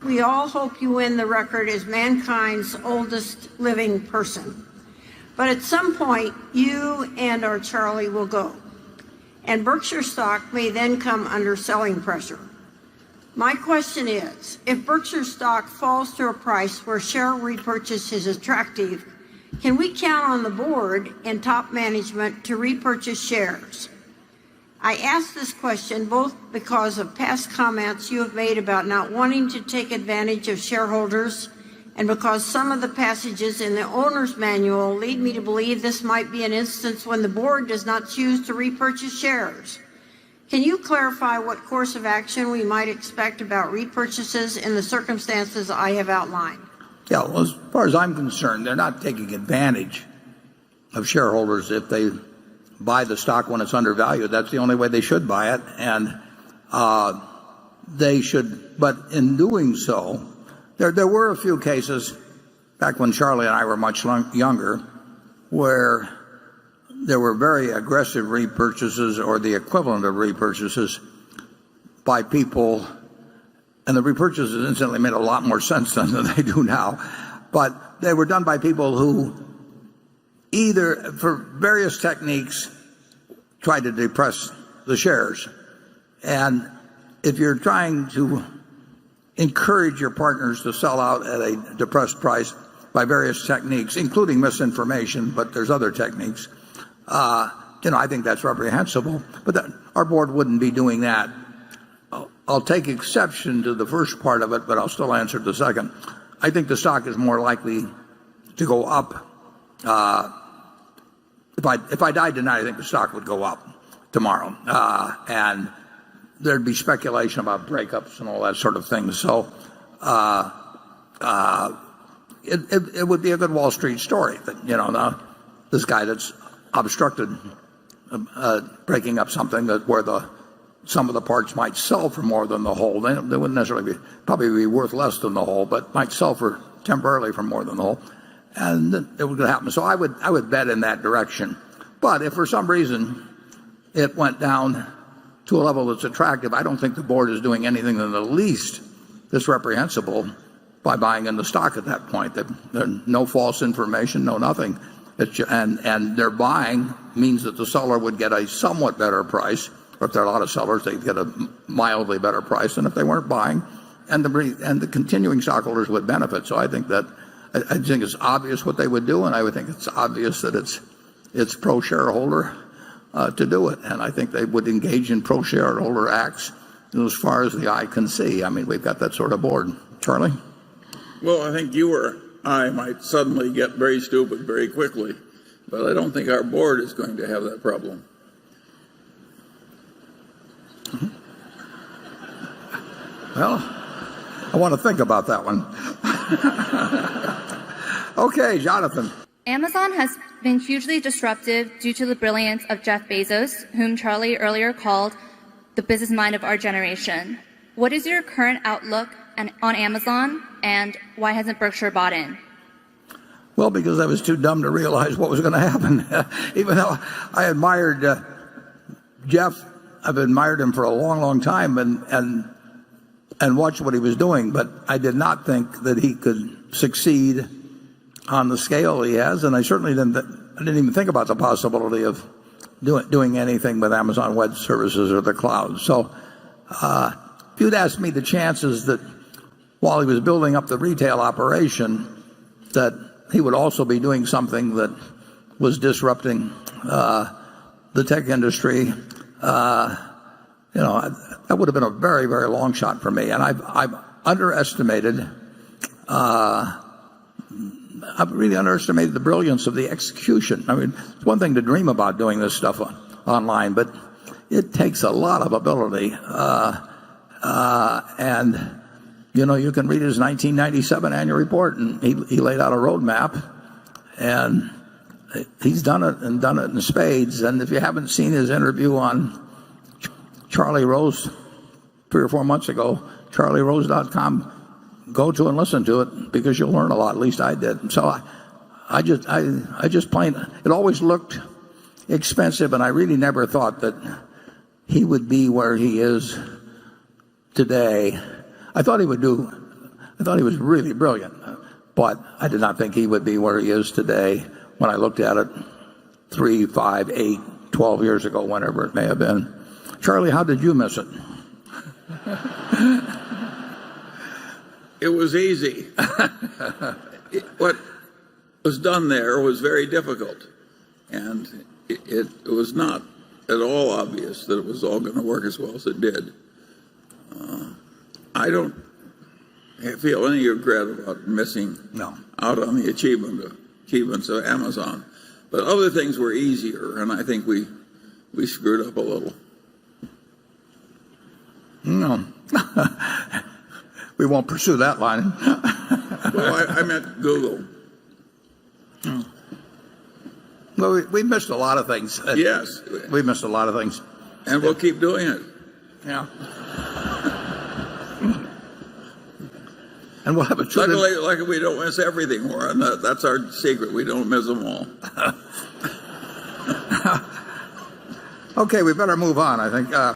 We all hope you win the record as mankind's oldest living person. But at some point, you and our Charlie will go, and Berkshire stock may then come under selling pressure. My question is, if Berkshire stock falls to a price where share repurchase is attractive, can we count on the board and top management to repurchase shares? I ask this question both because of past comments you have made about not wanting to take advantage of shareholders and because some of the passages in the owner's manual lead me to believe this might be an instance when the board does not choose to repurchase shares. Can you clarify what course of action we might expect about repurchases in the circumstances I have outlined? Yeah, well, as far as I'm concerned, they're not taking advantage of shareholders if they buy the stock when it's undervalued. That's the only way they should buy it. And they should, but in doing so, there were a few cases back when Charlie and I were much younger where there were very aggressive repurchases or the equivalent of repurchases by people, and the repurchases incidentally made a lot more sense then than they do now, but they were done by people who either, for various techniques, tried to depress the shares. And if you're trying to encourage your partners to sell out at a depressed price by various techniques, including misinformation, but there's other techniques, I think that's reprehensible. But our board wouldn't be doing that. I'll take exception to the first part of it, but I'll still answer the second. I think the stock is more likely to go up. If I died tonight, I think the stock would go up tomorrow, and there'd be speculation about breakups and all that sort of thing. So it would be a good Wall Street story that this guy that's obstructed breaking up something where some of the parts might sell for more than the whole. They wouldn't necessarily probably be worth less than the whole, but might sell for temporarily for more than the whole. And it would happen. So I would bet in that direction. But if for some reason it went down to a level that's attractive, I don't think the board is doing anything in the least that's reprehensible by buying in the stock at that point. No false information, no nothing. And their buying means that the seller would get a somewhat better price, or if there are a lot of sellers, they'd get a mildly better price than if they weren't buying, and the continuing stockholders would benefit. So I think it's obvious what they would do, and I would think it's obvious that it's pro-shareholder to do it, and I think they would engage in pro-shareholder acts as far as the eye can see. I mean, we've got that sort of board. Charlie? Well, I think you or I might suddenly get very stupid very quickly, but I don't think our board is going to have that problem. Well, I want to think about that one. Okay, Jonathan. Amazon has been hugely disruptive due to the brilliance of Jeff Bezos, whom Charlie earlier called the business mind of our generation. What is your current outlook on Amazon, and why hasn't Berkshire bought in? Well, because I was too dumb to realize what was going to happen. Even though I admired Jeff, I've admired him for a long, long time and watched what he was doing, but I did not think that he could succeed on the scale he has, and I certainly didn't even think about the possibility of doing anything with Amazon Web Services or the cloud. So if you'd asked me the chances that while he was building up the retail operation, that he would also be doing something that was disrupting the tech industry, that would have been a very, very long shot for me. And I've really underestimated the brilliance of the execution. I mean, it's one thing to dream about doing this stuff online, but it takes a lot of ability. And you can read his 1997 annual report, and he laid out a roadmap, and he's done it in spades. And if you haven't seen his interview on Charlie Rose 3 or 4 months ago, charlierose.com, go to and listen to it, because you'll learn a lot. At least I did. So I just plain, it always looked expensive, and I really never thought that he would be where he is today. I thought he would do I thought he was really brilliant. But I did not think he would be where he is today when I looked at it 3, 5, 8, 12 years ago, whenever it may have been. Charlie, how did you miss it? It was easy. What was done there was very difficult. And it was not at all obvious that it was all going to work as well as it did. I don't feel any regret about missing out on the achievements of Amazon. But other things were easier, and I think we screwed up a little. No. We won't pursue that line. Well, I meant Google. Well, we missed a lot of things. Yes. We missed a lot of things. And we'll keep doing it. Yeah. And we'll have a Luckily, we don't miss everything, Warren. That's our secret. We don't miss them all. Okay, we better move on, I think.